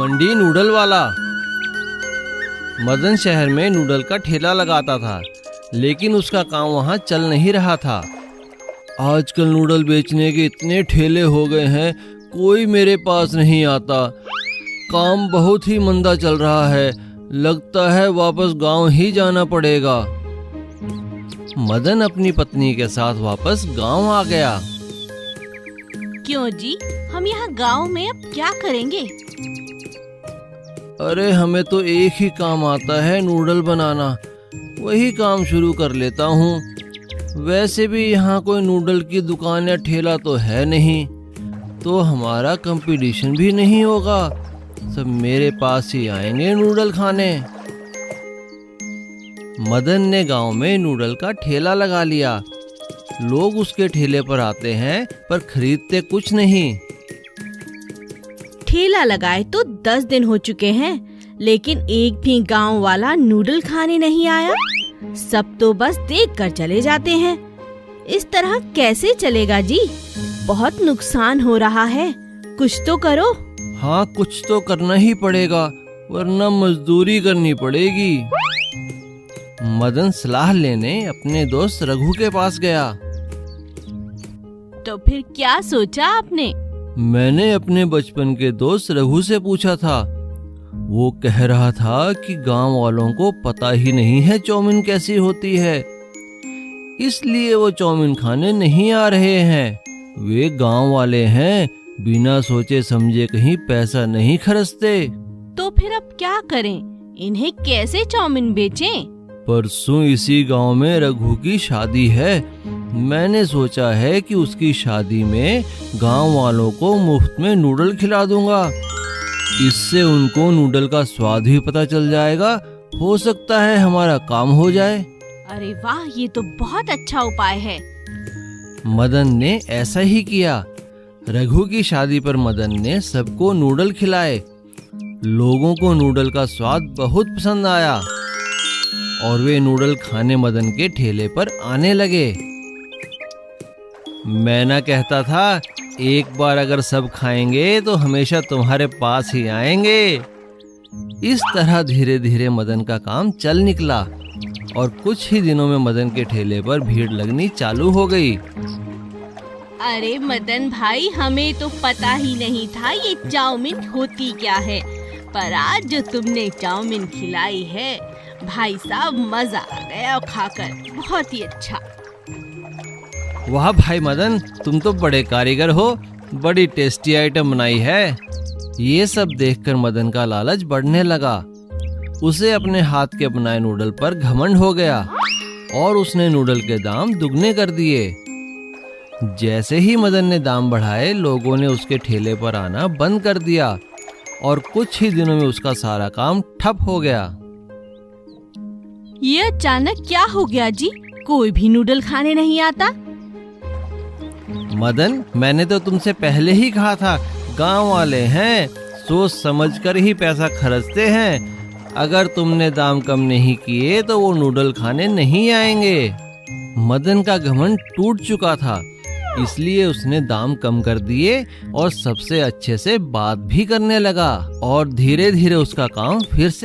घमंडी नूडल वाला। मदन शहर में नूडल का ठेला लगाता था, लेकिन उसका काम वहाँ चल नहीं रहा था। आजकल नूडल बेचने के इतने ठेले हो गए हैं, कोई मेरे पास नहीं आता। काम बहुत ही मंदा चल रहा है, लगता है वापस गांव ही जाना पड़ेगा। मदन अपनी पत्नी के साथ वापस गांव आ गया। क्यों जी, हम यहाँ गांव में अब क्या करेंगे? अरे हमें तो एक ही काम आता है, नूडल बनाना। वही काम शुरू कर लेता हूँ। वैसे भी यहाँ कोई नूडल की दुकान या ठेला तो है नहीं, तो हमारा कंपटीशन भी नहीं होगा। सब मेरे पास ही आएंगे नूडल खाने। मदन ने गांव में नूडल का ठेला लगा लिया। लोग उसके ठेले पर आते हैं, पर खरीदते कुछ नहीं। ठेला लगाए तो 10 दिन हो चुके हैं, लेकिन एक भी गांव वाला नूडल खाने नहीं आया। सब तो बस देख कर चले जाते हैं। इस तरह कैसे चलेगा जी? बहुत नुकसान हो रहा है, कुछ तो करो। हाँ, कुछ तो करना ही पड़ेगा, वरना मजदूरी करनी पड़ेगी। मदन सलाह लेने अपने दोस्त रघु के पास गया। तो फिर क्या सोचा आपने? मैंने अपने बचपन के दोस्त रघु से पूछा था। वो कह रहा था कि गांव वालों को पता ही नहीं है चाउमीन कैसी होती है, इसलिए वो चाउमीन खाने नहीं आ रहे हैं। वे गांव वाले हैं, बिना सोचे समझे कहीं पैसा नहीं खर्चते। तो फिर अब क्या करें? इन्हें कैसे चाउमीन बेचें? परसों इसी गांव में रघु की शादी है। मैंने सोचा है कि उसकी शादी में गांव वालों को मुफ्त में नूडल खिला दूंगा। इससे उनको नूडल का स्वाद भी पता चल जाएगा। हो सकता है हमारा काम हो जाए। अरे वाह, ये तो बहुत अच्छा उपाय है। मदन ने ऐसा ही किया। रघु की शादी पर मदन ने सबको नूडल खिलाए। लोगों को नूडल का स्वाद बहुत पसंद आया और वे नूडल खाने मदन के ठेले पर आने लगे। मैं ना कहता था, एक बार अगर सब खाएंगे तो हमेशा तुम्हारे पास ही आएंगे। इस तरह धीरे धीरे मदन का काम चल निकला और कुछ ही दिनों में मदन के ठेले पर भीड़ लगनी चालू हो गई। अरे मदन भाई, हमें तो पता ही नहीं था ये चाउमीन होती क्या है, पर आज जो तुमने चाउमीन खिलाई है, भाई साहब मजा आ गया खाकर, बहुत ही अच्छा। वाह भाई मदन, तुम तो बड़े कारीगर हो, बड़ी टेस्टी आइटम बनाई है। ये सब देखकर मदन का लालच बढ़ने लगा। उसे अपने हाथ के बनाए नूडल पर घमंड हो गया और उसने नूडल के दाम दुगने कर दिए। जैसे ही मदन ने दाम बढ़ाए, लोगों ने उसके ठेले पर आना बंद कर दिया और कुछ ही दिनों में उसका सारा काम ठप हो गया। ये अचानक क्या हो गया जी? कोई भी नूडल खाने नहीं आता। मदन, मैंने तो तुमसे पहले ही कहा था, गांव वाले हैं, सोच समझकर ही पैसा खर्चते हैं। अगर तुमने दाम कम नहीं किए तो वो नूडल खाने नहीं आएंगे। मदन का घमंड टूट चुका था, इसलिए उसने दाम कम कर दिए और सबसे अच्छे से बात भी करने लगा और धीरे धीरे उसका काम फिर से